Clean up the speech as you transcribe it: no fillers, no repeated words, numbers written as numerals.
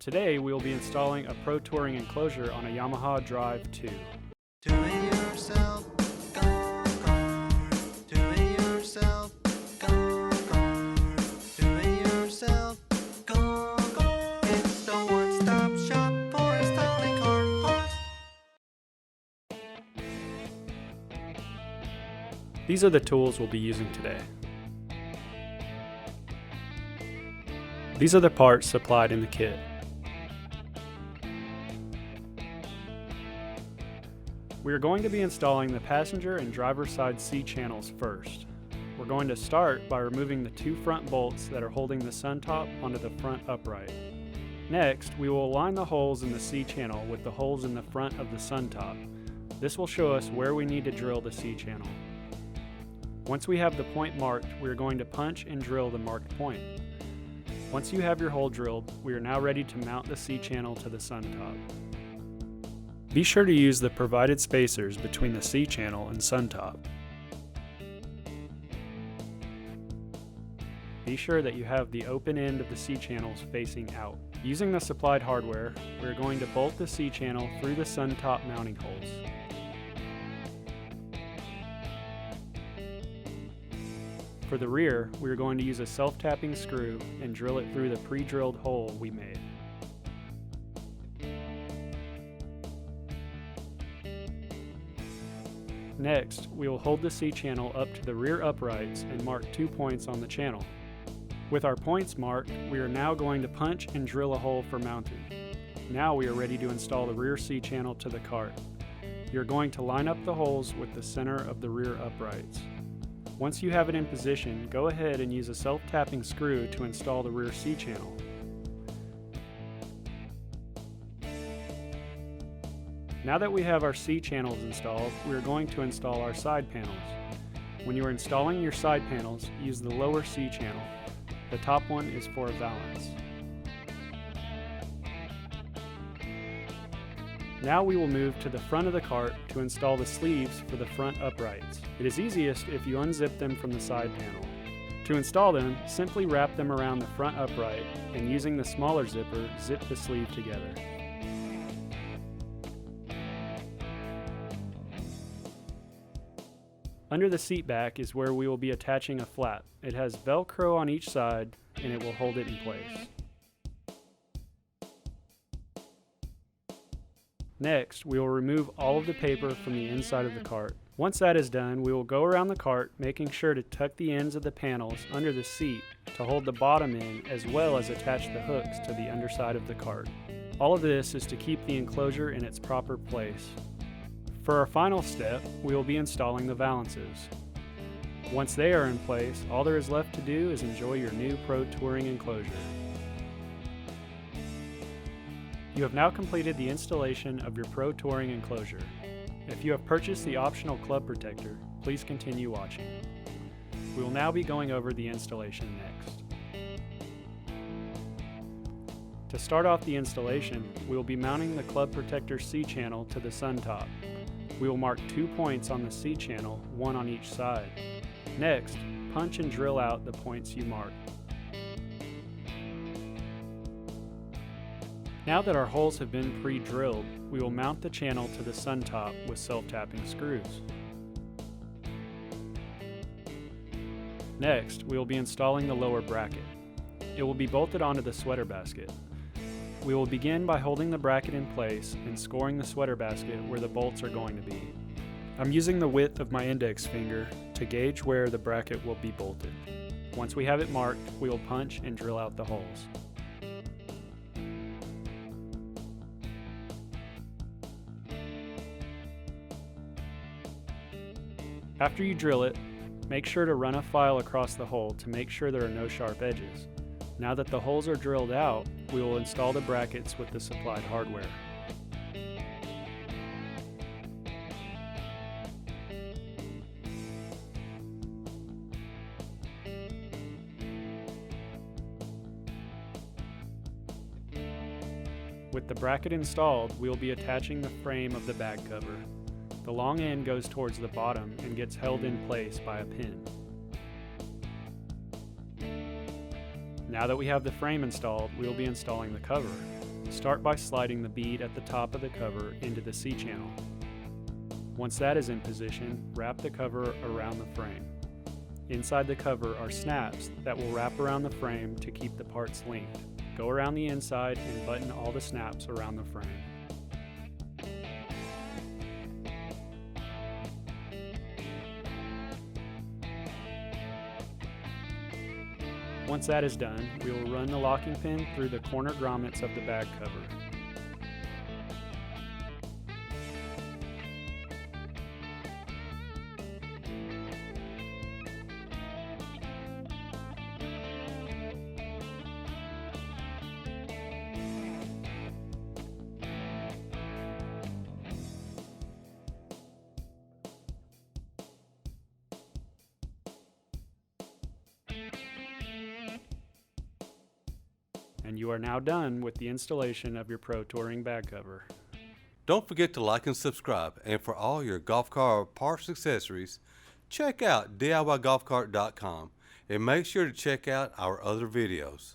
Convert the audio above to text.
Today we will be installing a Pro Touring enclosure on a Yamaha Drive 2. Do it yourself, go kart. Do it yourself, go kart. Do it yourself, go kart. It's the one-stop shop for installing kart parts. These are the tools we'll be using today. These are the parts supplied in the kit. We are going to be installing the passenger and driver side C channels first. We're going to start by removing the two front bolts that are holding the sun top onto the front upright. Next, we will align the holes in the C channel with the holes in the front of the sun top. This will show us where we need to drill the C channel. Once we have the point marked, we are going to punch and drill the marked point. Once you have your hole drilled, we are now ready to mount the C channel to the sun top. Be sure to use the provided spacers between the C channel and sun top. Be sure that you have the open end of the C channels facing out. Using the supplied hardware, we are going to bolt the C channel through the sun top mounting holes. For the rear, we are going to use a self-tapping screw and drill it through the pre-drilled hole we made. Next, we will hold the C channel up to the rear uprights and mark 2 points on the channel. With our points marked, we are now going to punch and drill a hole for mounting. Now we are ready to install the rear C channel to the cart. You're going to line up the holes with the center of the rear uprights. Once you have it in position, go ahead and use a self-tapping screw to install the rear C channel. Now that we have our C channels installed, we are going to install our side panels. When you are installing your side panels, use the lower C channel. The top one is for valance. Now we will move to the front of the cart to install the sleeves for the front uprights. It is easiest if you unzip them from the side panel. To install them, simply wrap them around the front upright and using the smaller zipper, zip the sleeve together. Under the seat back is where we will be attaching a flap. It has Velcro on each side and it will hold it in place. Next, we will remove all of the paper from the inside of the cart. Once that is done, we will go around the cart, making sure to tuck the ends of the panels under the seat to hold the bottom in, as well as attach the hooks to the underside of the cart. All of this is to keep the enclosure in its proper place. For our final step, we will be installing the valances. Once they are in place, all there is left to do is enjoy your new Pro Touring enclosure. You have now completed the installation of your Pro Touring enclosure. If you have purchased the optional club protector, please continue watching. We will now be going over the installation next. To start off the installation, we will be mounting the club protector C channel to the sun top. We will mark 2 points on the C channel, one on each side. Next, punch and drill out the points you marked. Now that our holes have been pre-drilled, we will mount the channel to the sun top with self-tapping screws. Next, we will be installing the lower bracket. It will be bolted onto the sweater basket. We will begin by holding the bracket in place and scoring the sweater basket where the bolts are going to be. I'm using the width of my index finger to gauge where the bracket will be bolted. Once we have it marked, we will punch and drill out the holes. After you drill it, make sure to run a file across the hole to make sure there are no sharp edges. Now that the holes are drilled out, we will install the brackets with the supplied hardware. With the bracket installed, we will be attaching the frame of the bag cover. The long end goes towards the bottom and gets held in place by a pin. Now that we have the frame installed, we will be installing the cover. Start by sliding the bead at the top of the cover into the C-channel. Once that is in position, wrap the cover around the frame. Inside the cover are snaps that will wrap around the frame to keep the parts linked. Go around the inside and button all the snaps around the frame. Once that is done, we will run the locking pin through the corner grommets of the bag cover. And you are now done with the installation of your Pro Touring bag cover. Don't forget to like and subscribe, and for all your golf car parts and accessories, check out DIYGolfCart.com and make sure to check out our other videos.